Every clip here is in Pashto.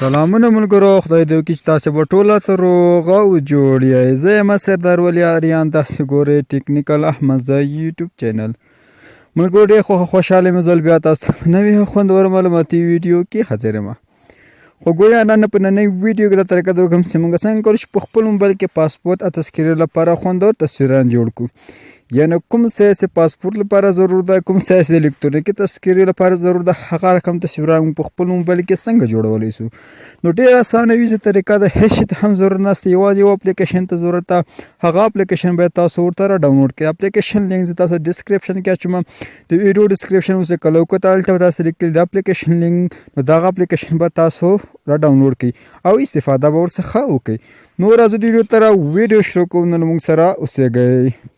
سلامونه ملګرو، خدای دې وکړي چې تاسو به ټوله روغ او جوړ یاست. زه یم سردار ولی اریان، تاسو ګورئ ټیکنیکل احمد زای یوټیوب چینل. ملګرو ډېر خوشحاله یم زه بیا تاسو ته نوې خوندور معلوماتي ویډیو کې حاضر یم. خو ګورئ نن په نننۍ ویډیو کې د طریقه در کوم چې موږ څنګه کولی شو په خپل موبایل کې پاسپورت او تذکرې لپاره خوندور تصویران جوړ کړو. یعنی کوم سایز پاسپورت لپاره ضرور ده، کوم سایز د الکترونیکي تذکرې لپاره ضرور ده، هغه رقم تصویران په خپل موبایل کې څنګه جوړولی شو. نو ډېر اسانه ویزه طریقه ده، هیڅ شي ته هم ضرورت نشته، یوازې یو اپلیکیشن ته ضرورت ده. هغه اپلیکیشن باید تاسو ورته را ډاونلوډ کړئ. اپلیکیشن لینک زه تاسو ډسکرپشن کې اچوم، د ویډیو ډسکرپشن اوس کله وکړه هلته به تاسو لیکلي د اپلیکیشن لینک، نو دغه اپلیکیشن به تاسو را ډاونلوډ کړئ او استفاده به ورڅخه وکړئ. نو راځو د ویډیو ته ویډیو شروع کوو. نو موږ سره اوسېږئ.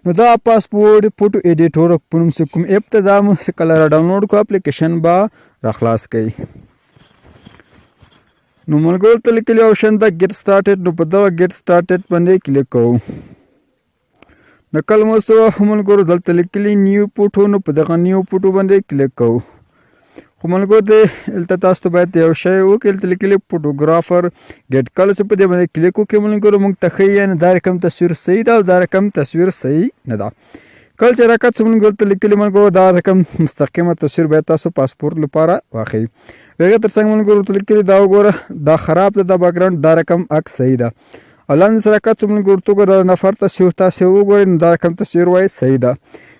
نو دا پاسپورت فوټو ایډیټور په نوم چې کوم اپ ته دا موږ کله را ډاونلوډ کړو، اپلیکیشن به را خلاص کړئ. نو ملګرو ته لیکلي آپشن ده ګیټ سټارټډ، نو په دغه ګیټ سټارټډ باندې کلیک کوو. نو کله مو څه ملګرو دلته لیکلي نیو فوټو، نو په دغه نیو فوټو باندې کلیک کوو. خو ملګرو دلته تاسو ته باید یو شی وکړئ، دلته لیکلي فوټوګرافر ګیټ. کله چې په دې باندې کلیک وکړئ ملګرو موږ ته ښیي یعنې دا رقم تصویر صحیح ده او دا رقم تصویر صحیح نه ده. کله چې راکات شو ملګرو ته لیکلي ملګرو دا رقم مستقیمه تصویر باید تاسو پاسپورت لپاره واخلئ. هغې تر څنګ ملګرو ته لیکلي دا وګوره دا خراب ده، دا بیکګراونډ، دا رقم عکس صحیح ده. او لاندې سره راکات شو ملګرو ته وګوره دا نفر تصویر تاسې وګورئ، نو دا رقم تصویر وایي صحیح ده.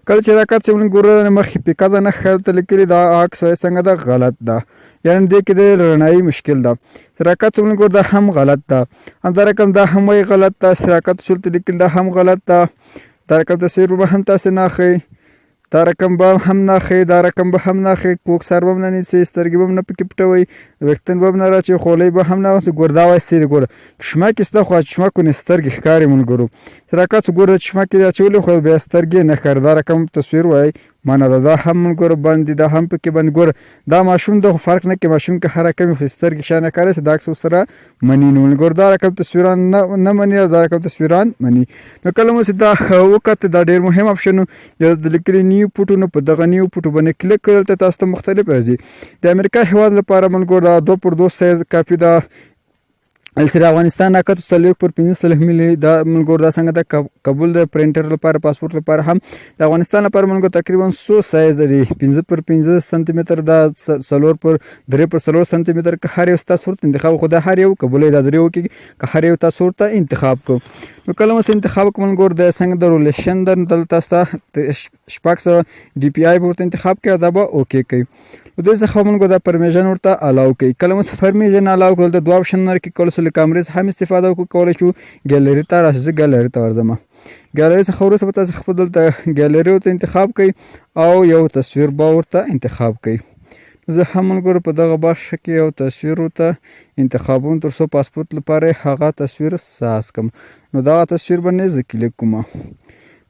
کله چې راکات شو ملګرو مخکې پیکه ده نښه هلته لیکلي دا عکس وایي څنګه ده غلط ده، یعنې دې کې د رڼایي مشکل ده. راکات شو ملګرو دا هم غلط ده. همدا رقم دا هم وایي غلط ده. راکات شو هلته لیکلي دا هم غلط ده. دا رقم تصویر به هم تاسې نه اخلئ، دا رقم به هم نه اخلئ، دا رقم به هم نه اخلئ، کوک سر به هم نه نیسئ، سترګې به هم نه پکې پټوئ، ویښتان به هم نه راچوئ، خولۍ به هم نه اغوستئ. ګوره دا وایي صحیح ده. ګوره چشمک یې شته خو چشمکو نه سترګې ښکاري ملګرو. راکات شو ګوره چشمک یې اچولی خو بیا سترګې نه ښکاري، دا رقم تصویر وایي معنا ده. دا هم ملګرو باندې دا هم پکې باندې ګوره دا ماشوم ده خو فرق نه کوي، ماشوم که هر رقم خو سترګې شا نه ښکاري دا عکس ورسره مني. نو ملګرو دا رقم تصویران نه مني او دا رقم تصویران مني. نو کله مو چې دا وکړه دا ډېر مهم آپشن یو د لیکلي نیو فوټو، نو په دغه نیو فوټو باندې کلیک کړئ. دلته تاسو ته مختلف راځي. د امریکا هېواد لپاره ملګرو دا 2x2 سایز کافي ده. چې د افغانستان ناکت 4x15 ملي دا ملګرو دا څنګه ده قبول د پرنټر لپاره پاسپورت لپاره هم. د افغانستان لپاره ملګرو تقریبا 100 سایز دی، 5x5 سانتي متر دا 4x3 سانتي متر که هر یو تاسو ورته انتخاب خو دا هر یو قبولوي دا درې وکړي که هر یو تاسو ورته انتخاب کو. نو کله مو انتخاب کوم ملګرو د څنګه د رولیشن ده دلته تاسو ته 600 ډي پی آی ورته انتخاب کړئ دا به اوکې کوي. نو دې څخه ملګرو دا پرمیشن ورته الاو کوي. کله مو پرمیشن الاو کول د دوه آپشن لري، کول سو کیمرې هم استفاده وکولای شو. ګیلري ته راشي، ګیلري ته ورځم. ګیلري څخه وروسته به تاسو خپل دلته ګیلري ورته انتخاب کړئ او یو تصویر به ورته انتخاب کړئ. زه هم ملګرو په دغه برخه کې یو تصویر ورته انتخابوم تر څو پاسپورت لپاره هغه تصویر ساز کړم. نو دغه تصویر باندې زه کلیک کوم.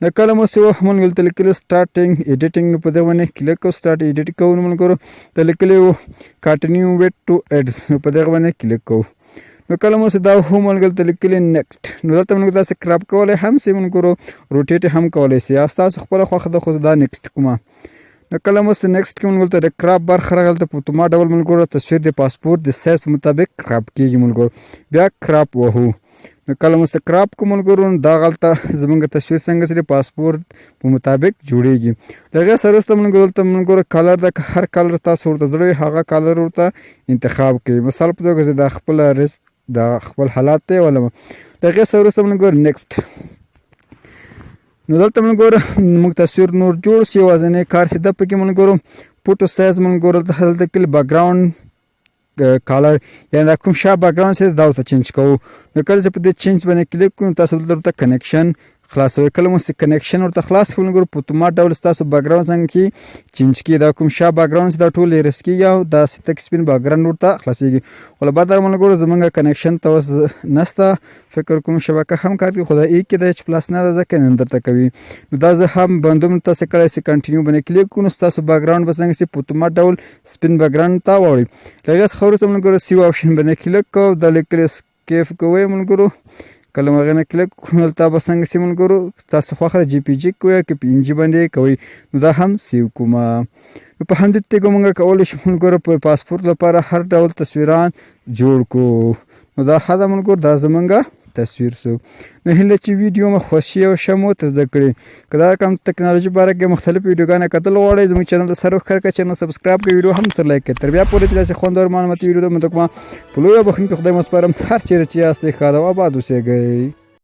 نو کله مو څه ملګرو ته لیکلي سټارټینګ ایډیټینګ، نو په دې باندې کلیک کوو. سټارټ ایډیټ کوو ملګرو ته لیکلي کانټینیو ویت ټو ایډز، نو په دغه باندې کلیک کوو. نو کله مو چې دا ملګرو ته لیکلي نیکسټ، نو دلته ملګرو تاسو کراپ کولی هم سي ملګرو، روټیټ هم کولی سي، یا ستاسو خپله خوښه ده خو دا نیکسټ کومه. نو کله مو چې نیکسټ کې ملګرو ته د کراپ برخه راغله، په اتومات ډول ملګرو تصویر د پاسپورت د سایز په مطابق کراپ کېږي ملګرو. بیا کراپ وهو. نو کله مو چې کراپ کوو ملګرو دا غلطه زموږ تصویر څنګه چې د پاسپورت په مطابق جوړیږي. د هغې سره وروسته ملګرو کلر ده، که هر کلر تاسو ورته زړه وي هغه کلر ورته انتخاب کړئ. مثال په توګه زه دا خپله رزق دا خپل حالات ته ولم. د هغې سره وروسته ملګرو نیکسټ. نو دلته ملګرو موږ تصویر نور جوړ شي، یوازینی کار چې ده پکې ملګرو فوټو سایز ملګرو دلته کې بیکګراونډ کالر یعنې دا کوم شا بیکګراونډ چې دا ورته چینج کوو. نو کله چې په دې چینج باندې کلیک کړو تاسو دلته ورته کنیکشن خلاصوي. کله مو کنیکشن ورته خلاص کړو ملګرو په اتومات ډول ستاسو بیکګراونډ څنګه کې چینج کېږي. دا کوم شا بیکګراونډ چې دا ټول ایرس کېږي او دا تک سپین بیکګراونډ ورته خلاصېږي. خو له بعده ملګرو زموږ کنیکشن ته اوس نشته، فکر کوم شبکه هم کار کوي خو دا ای کې د ایچ پلس نه ده ځکه نن درته کوي. نو دا زه هم بندوم، تاسو کړی سي کنټینیو باندې کلیک کړو، ستاسو بیکګراونډ به څنګه سي په اتومات ډول سپین بیکګراونډ ته واوړي. له هغې څخه وروسته ملګرو سیو آپشن باندې کلیک کوو، دا لیکلي سکیف کوئ ملګرو. کله مو هغې نه کلیک کړو دلته به څنګه سي ملګرو تاسو خوښه جی پی جي کوئ که پي ان جي باندې کوئ، نو دا هم سیو کومه. په همدې توګه موږ کولی شو ملګرو په پاسپورت لپاره هر ډول تصویران جوړ کړو. نو دا ښه ده ملګرو، دا زمونږ تصویر سو. نو هیله چې ویډیو مو خوښي او ښه مو ته زده کړي. که دا رقم ټکنالوژي باره کې مختلف ویډیوګانې کتل غواړئ زموږ چینل سره وښکاره کړئ، چینل سبسکرایب کړئ، ویډیو هم سره لایک کړئ. تر بیا پورې چې داسې خوندور معلوماتي ویډیو ته مو په لویه بخښنې کې خدای مو سپارم. هر چیرې چې یاستئ ښاد او اباد اوسېږئ.